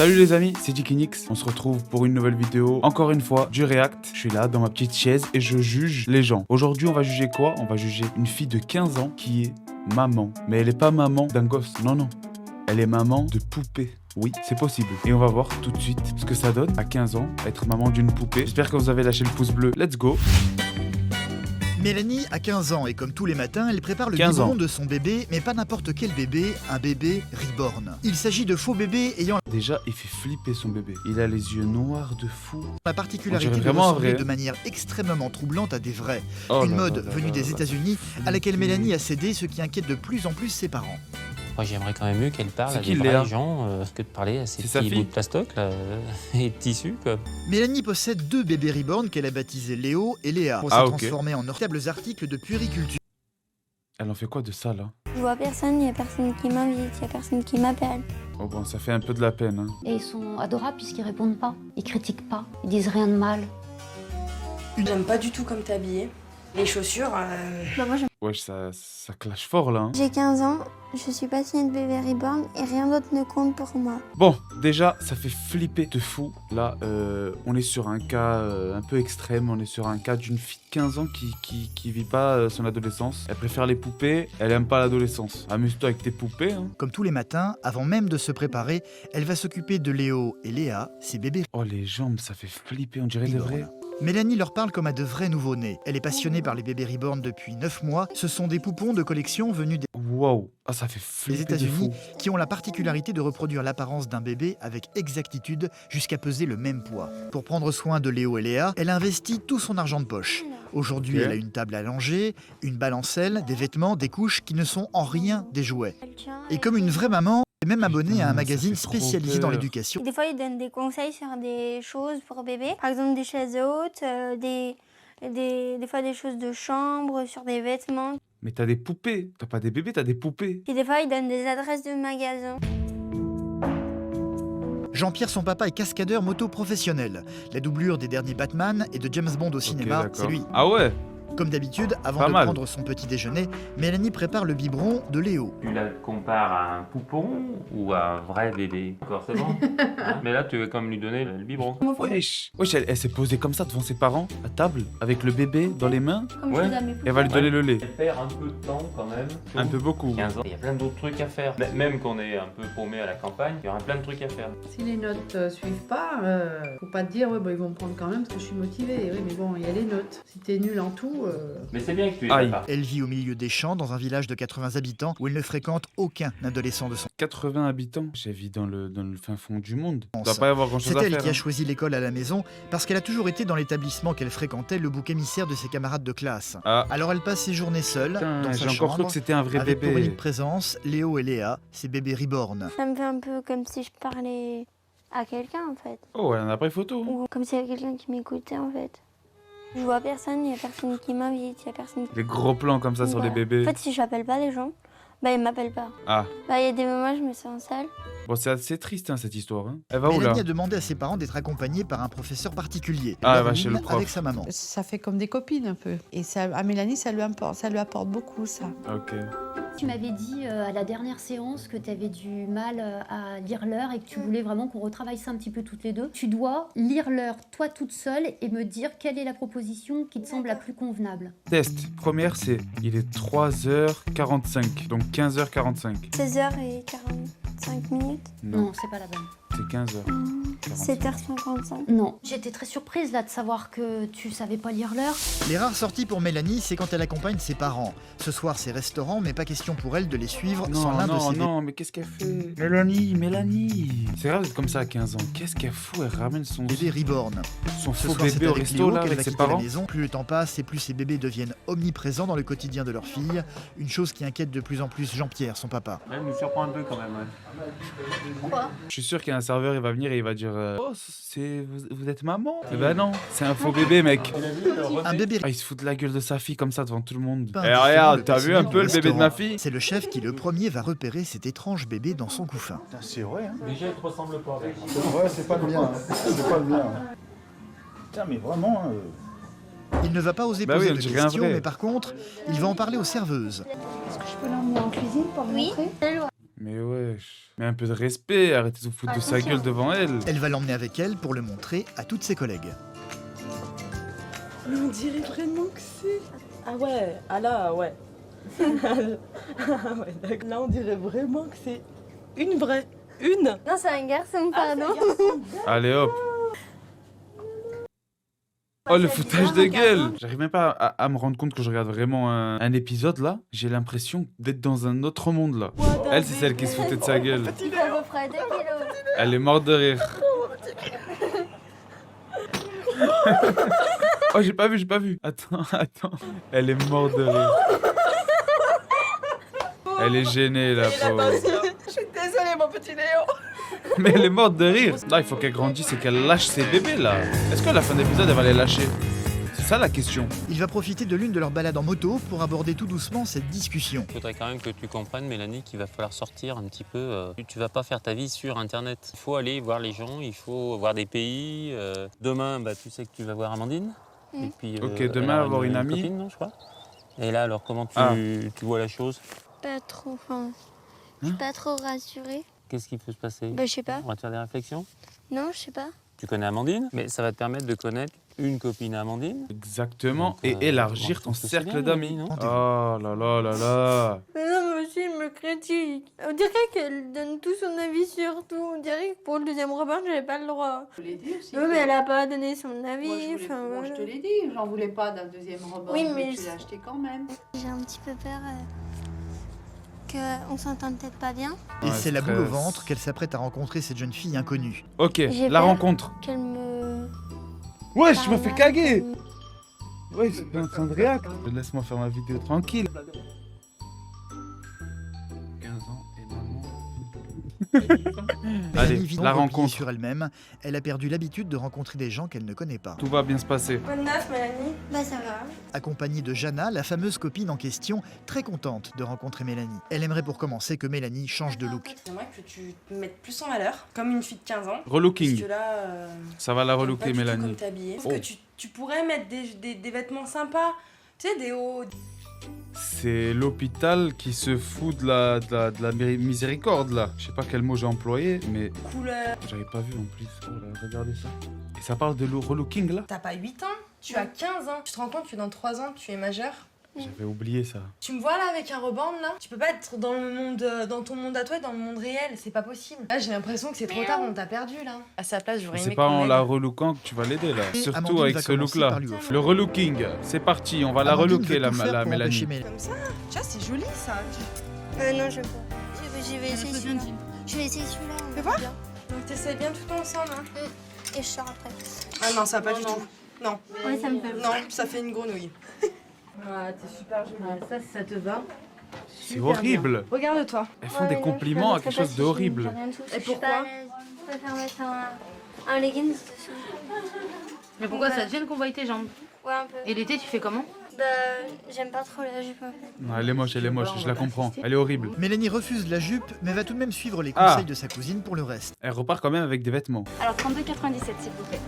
Salut les amis, c'est Dikinix. On se retrouve pour une nouvelle vidéo. Encore une fois, du React. Je suis là dans ma petite chaise et je juge les gens. Aujourd'hui, on va juger quoi? On va juger une fille de 15 ans qui est maman. Mais elle est pas maman d'un gosse. Non, non. Elle est maman de poupée. Oui, c'est possible. Et on va voir tout de suite ce que ça donne à 15 ans, être maman d'une poupée. J'espère que vous avez lâché le pouce bleu. Let's go. Mélanie a 15 ans et comme tous les matins, elle prépare le 15 ans. biberon de son bébé, mais pas n'importe quel bébé, un bébé reborn. Il s'agit de faux bébés ayant Déjà, il fait flipper son bébé. Il a les yeux noirs de fou. la particularité On dirait de vraiment un ressembler vrai. de manière extrêmement troublante à des vrais. Oh Une là mode là là venue là des là. États-Unis à laquelle Mélanie a cédé, ce qui inquiète de plus en plus ses parents. Moi, j'aimerais quand même mieux qu'elle parle C'est à qui, des Léa vrais gens que de parler à ces C'est sa petits fille bouts de plastoc là, et de tissu, quoi. Mélanie possède deux bébés reborn qu'elle a baptisés Léo et Léa pour Ah, se ok. transformer en notables articles de puériculture. Elle en fait quoi de ça là? Je vois personne, il n'y a personne qui m'invite, il n'y a personne qui m'appelle. Oh bon, ça fait un peu de la peine. Hein. Et ils sont adorables puisqu'ils répondent pas, ils critiquent pas, ils disent rien de mal. J'aime pas du tout comme t'es habillée. Les chaussures, Moi, Wesh, ça clash fort là. Hein. j'ai 15 ans, je suis passionnée de bébé reborn et rien d'autre ne compte pour moi. Bon, déjà, ça fait flipper de fou. Là, on est sur un cas un peu extrême. On est sur un cas d'une fille de 15 ans qui vit pas son adolescence. Elle préfère les poupées, elle aime pas l'adolescence. Amuse-toi avec tes poupées. Hein. Comme tous les matins, avant même de se préparer, elle va s'occuper de Léo et Léa, ses bébés Oh, les jambes, ça fait flipper, on dirait des reborn. vrais. Mélanie leur parle comme à de vrais nouveau-nés. Elle est passionnée par les bébés reborn depuis 9 mois. Ce sont des poupons de collection venus des Wow, ah, ça fait flipper de États-Unis fou. qui ont la particularité de reproduire l'apparence d'un bébé avec exactitude jusqu'à peser le même poids. Pour prendre soin de Léo et Léa, elle investit tout son argent de poche. Aujourd'hui, Ok. elle a une table à langer, une balancelle, des vêtements, des couches qui ne sont en rien des jouets. Et comme une vraie maman, elle est même abonnée à un Putain, magazine ça fait trop spécialisé dans peur. l'éducation. Des fois, ils donnent des conseils sur des choses pour bébé. Par exemple, des chaises hautes, des fois des choses de chambre, sur des vêtements. Mais t'as des poupées, t'as pas des bébés, t'as des poupées. Puis des fois, ils donnent des adresses de magasins. Jean-Pierre, son papa, est cascadeur moto professionnel. La doublure des derniers Batman et de James Bond au cinéma, c'est d'accord. lui. Ah ouais. Comme d'habitude, avant Pas de mal. prendre son petit déjeuner, Mélanie prépare le biberon de Léo. Tu la compares à un poupon ou à un vrai bébé? Encore, c'est bon. Hein? Mais là, tu veux comme lui donner le biberon. Wesh, elle s'est posée comme ça devant ses parents, à table, avec le bébé dans les mains. Comme Ouais. je dis à mes Et elle va lui Ouais. donner le lait. Elle perd un peu de temps quand même. Un peu beaucoup. 15 ans. Il y a plein d'autres trucs à faire. Même qu'on est un peu paumé à la campagne, il y aura plein de trucs à faire. Si les notes suivent pas, faut pas te dire ouais, bah, ils vont me prendre quand même parce que je suis motivée. Oui, mais bon, il y a les notes. Si t'es nul en tout, Mais c'est bien que tu les Aïe. prépares. Elle vit au milieu des champs dans un village de 80 habitants où elle ne fréquente aucun adolescent de son 80 habitants. J'ai vu dans le fin fond du monde. Il Pense. doit pas y avoir grand chose C'est à elle faire. qui a Hein. choisi l'école à la maison parce qu'elle a toujours été dans l'établissement qu'elle fréquentait le bouc émissaire de ses camarades de classe. Ah, Alors elle passe ses journées seule putain, dans j'ai sa encore cru chambre que c'était un vrai avec pour bébé. unique présence Léo et Léa, ses bébés reborn. Ça me fait un peu comme si je parlais à quelqu'un, en fait. Oh, elle en a pris photo. Ou comme s'il y avait quelqu'un qui m'écoutait, en fait. Je vois personne, il n'y a personne qui m'invite, il n'y a personne qui... Les gros plans comme ça sur les Voilà. bébés. En fait, si j'appelle pas les gens, bah ils m'appellent pas. Ah, Bah il y a des moments, je me sens seule. bon, c'est assez triste hein, cette histoire. Hein. Elle va où là? Mélanie a demandé à ses parents d'être accompagnée par un professeur particulier. Ah, elle Elle va chez le prof. avec sa maman. ça fait comme des copines un peu. Et ça, à Mélanie, ça lui apporte beaucoup ça. Ok. Tu m'avais dit à la dernière séance que tu avais du mal à lire l'heure et que tu voulais vraiment qu'on retravaille ça un petit peu toutes les deux. Tu dois lire l'heure toi toute seule et me dire quelle est la proposition qui te semble la plus convenable. Test. Première, c'est il est 3h45. Donc 15h45. 16h45 minutes. Non, Non, c'est pas la bonne. c'est 15h. 7h55. Non. J'étais très surprise là de savoir que tu savais pas lire l'heure. Les rares sorties pour Mélanie, c'est quand elle accompagne ses parents. Ce soir, c'est restaurant, mais pas question pour elle de les suivre sans Non, l'un de non, ses non, mais qu'est-ce qu'elle fait? Mélanie. C'est grave d'être comme ça à 15 ans. Qu'est-ce qu'elle fout? Elle ramène son bébés reborn. faux Ce soir, c'est bébé au avec resto Léo là qu'elle avec va ses quitter la parents. maison. Plus le temps passe et plus ces bébés deviennent omniprésents dans le quotidien de leur fille. Une chose qui inquiète de plus en plus Jean-Pierre, son papa. Elle nous surprend un peu quand même. Ouais. Je suis sûr qu'il y a un serveur, il va venir et il va dire oh, vous êtes maman? Eh ben non, c'est un faux bébé, mec. Un bébé Ah, il se fout de la gueule de sa fille comme ça devant tout le monde. Pas Eh indifférent, regarde, le t'as vu personnel un peu du le bébé de ma restaurant. fille? C'est le chef qui, le premier, va repérer cet étrange bébé dans son couffin. C'est vrai, hein. Déjà, il te ressemble pas. Ouais, c'est pas le mien. Hein. C'est pas le mien. Hein. Putain, mais vraiment. Il ne va pas oser Bah oui, poser on de dirait un questions, vrai. mais par contre, il va en parler aux serveuses. Est-ce que je peux l'emmener en cuisine pour Oui. montrer Mais wesh. Mais un peu de respect, arrêtez de vous foutre de sa gueule devant elle. Elle va l'emmener avec elle pour le montrer à toutes ses collègues. Mais on dirait vraiment que c'est... Ah ouais, ah là, ouais. Ah ouais, d'accord. Là, on dirait vraiment que c'est une vraie. Une. Non, c'est un garçon, pardon. Allez hop. Oh le foutage de gueule. J'arrive même pas à me rendre compte que je regarde vraiment un épisode là. J'ai l'impression d'être dans un autre monde là. Elle c'est celle qui se foutait de sa gueule. Il fait à peu près 2 kilos. Elle est morte de rire. Oh j'ai pas vu. Attends. Elle est morte de rire. Elle est gênée la pauvre. Je suis désolée, mon petit Léo. Mais elle est morte de rire. Là il faut qu'elle grandisse et qu'elle lâche ses bébés là. Est-ce qu'à la fin de l'épisode elle va les lâcher? C'est ça la question. Il va profiter de l'une de leurs balades en moto pour aborder tout doucement cette discussion. Il faudrait quand même que tu comprennes, Mélanie, qu'il va falloir sortir un petit peu. Tu vas pas faire ta vie sur Internet. Il faut aller voir les gens, il faut voir des pays. Demain, bah, tu sais que tu vas voir Amandine. Et puis, Ok, elle demain, aura avoir une amie. copine, non, je crois. Et là, alors, comment tu vois la chose? Pas trop, enfin... Je suis pas trop rassurée. Qu'est-ce qui peut se passer? Bah, je sais pas. On va te faire des réflexions. Non, je sais pas. Tu connais Amandine, mais ça va te permettre de connaître une copine à Amandine. Exactement. Donc, Et élargir ton je pense que c'est cercle bien, d'amis. non Oh là là là là. Mais non, mais aussi, il me critique. On dirait qu'elle donne tout son avis sur tout. On dirait que pour le deuxième repas, j'avais pas le droit. Je l'ai dit aussi. Oui, mais elle a pas donné son avis. Moi, je te l'ai dit, j'en voulais pas d'un deuxième repas. Oui, mais tu l'as acheté quand même. J'ai un petit peu peur qu'on s'entende peut-être pas bien. Et Ouais, c'est la boule au stress. ventre qu'elle s'apprête à rencontrer cette jeune fille inconnue. Ok, J'ai la peur. rencontre. Qu'elle me... Ouais, je me fais parle, caguer. qu'elle me- Ouais, c'est pas un train de réact. Laisse-moi faire ma vidéo tranquille. 15 ans et maman. Mélanie Allez, vit la repliée rencontre. sur elle-même. Elle a perdu l'habitude de rencontrer des gens qu'elle ne connaît pas. Tout va bien se passer. Quoi de neuf, Mélanie? Bah, ça va. Accompagnée de Jana, la fameuse copine en question, très contente de rencontrer Mélanie. Elle aimerait pour commencer que Mélanie change de look. J'aimerais que tu te mettes plus en valeur, comme une fille de 15 ans. Parce Relooking. que là, Ça va la j'aime pas relooker, du tout Mélanie. comme t'es habillée. Oh. Parce que tu pourrais mettre des vêtements sympas. Tu sais, des hauts. C'est l'hôpital qui se fout de la miséricorde là. Je sais pas quel mot j'ai employé, mais Couleurs. j'avais pas vu en plus. Oh là, regardez ça. Et ça parle de relooking là? T'as pas 8 ans, tu as 15 ans. Tu te rends compte que dans 3 ans, tu es majeur? J'avais oublié ça. Tu me vois là avec un reband là? Tu peux pas être dans le monde, dans ton monde à toi et dans le monde réel, c'est pas possible. Là j'ai l'impression que c'est trop tard, on t'a perdu là. À sa place, j'aurais C'est aimé pas qu'on en m'aide. la relookant que tu vas l'aider là. Et Surtout Amandine avec va ce commencer look là. par lui offrir. Le relooking, c'est parti, on va la Amandine relooker veut tout faire la pour Mélanie. empêcher Mélanie. Comme ça, tu vois, c'est joli ça. Non, je veux pas. Je vais essayer celui-là. Je vais essayer celui-là. on Fais verra voir. bien. Donc t'essayes bien tout ensemble. Hein. Et je sors après. Ah non, ça va pas du tout. Non, Ouais, ça me fait non, ça fait une grenouille. Ah, t'es super jolie. Ça te va. C'est horrible. Regarde-toi. Elles font des compliments à quelque chose de horrible. Et pourquoi? Je préfère mettre un leggings dessus. Mais pourquoi ça te gêne qu'on voie tes jambes? Ouais, un peu. Et l'été, tu fais comment? Bah, j'aime pas trop la jupe en fait. Non, elle est moche, je la comprends. Elle est horrible. Mélanie refuse la jupe, mais va tout de même suivre les Ah. conseils de sa cousine pour le reste. Elle repart quand même avec des vêtements. Alors 32,97 s'il vous plaît.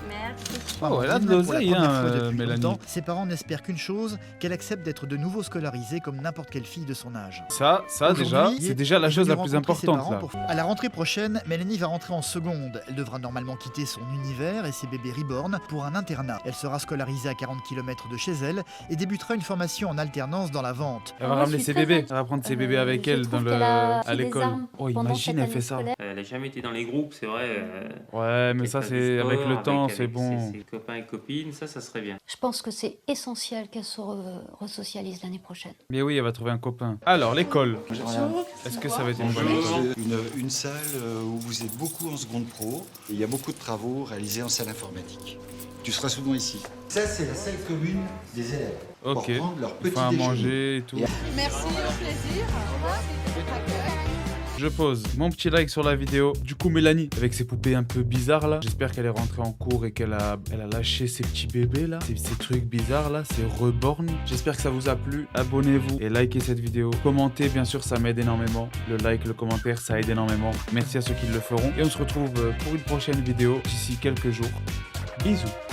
Merci. Oh, elle a de Amandine, pour la l'oseille, première hein, fois depuis Mélanie. longtemps, ses parents n'espèrent qu'une chose, qu'elle accepte d'être de nouveau scolarisée comme n'importe quelle fille de son âge. Ça déjà, Aujourd'hui, c'est déjà la elle chose veut la plus rencontrer ses importante parents là. À la rentrée prochaine, Mélanie va rentrer en seconde. Elle devra normalement quitter son univers et ses bébés reborn pour un internat. Elle sera scolarisée à 40 km de chez elle et débutera une formation en alternance dans la vente. Elle va Moi, ramener je suis ses très bébés. inquiète. Elle va prendre ses bébés avec Je elle trouve dans qu'elle a à fait des l'école. armes Oh, pendant imagine, cette elle fait année ça. scolaire. Elle n'a jamais été dans les groupes, c'est vrai. Ouais, mais ça, qu'elle fasse c'est du avec sport, le temps, avec c'est bon. Ses copains et copines, ça serait bien. Je pense que c'est essentiel qu'elle se resocialise l'année prochaine. Mais oui, elle va trouver un copain. Alors, l'école. Est-ce que ça va être une bonne école? Une salle où vous êtes beaucoup en seconde pro et il y a beaucoup de travaux réalisés en salle informatique. Tu seras souvent ici. Ça, c'est la salle commune des élèves. Ok. Pour prendre leur Il petit faut à déjeuner. manger et tout. Merci, au plaisir. Au revoir. Je pose mon petit like sur la vidéo. Du coup, Mélanie, avec ses poupées un peu bizarres là, j'espère qu'elle est rentrée en cours et qu'elle a lâché ses petits bébés là, ces trucs bizarres là, ces reborn. J'espère que ça vous a plu. Abonnez-vous et likez cette vidéo. Commentez, bien sûr, ça m'aide énormément. Le like, le commentaire, ça aide énormément. Merci à ceux qui le feront. Et on se retrouve pour une prochaine vidéo d'ici quelques jours. Bisous.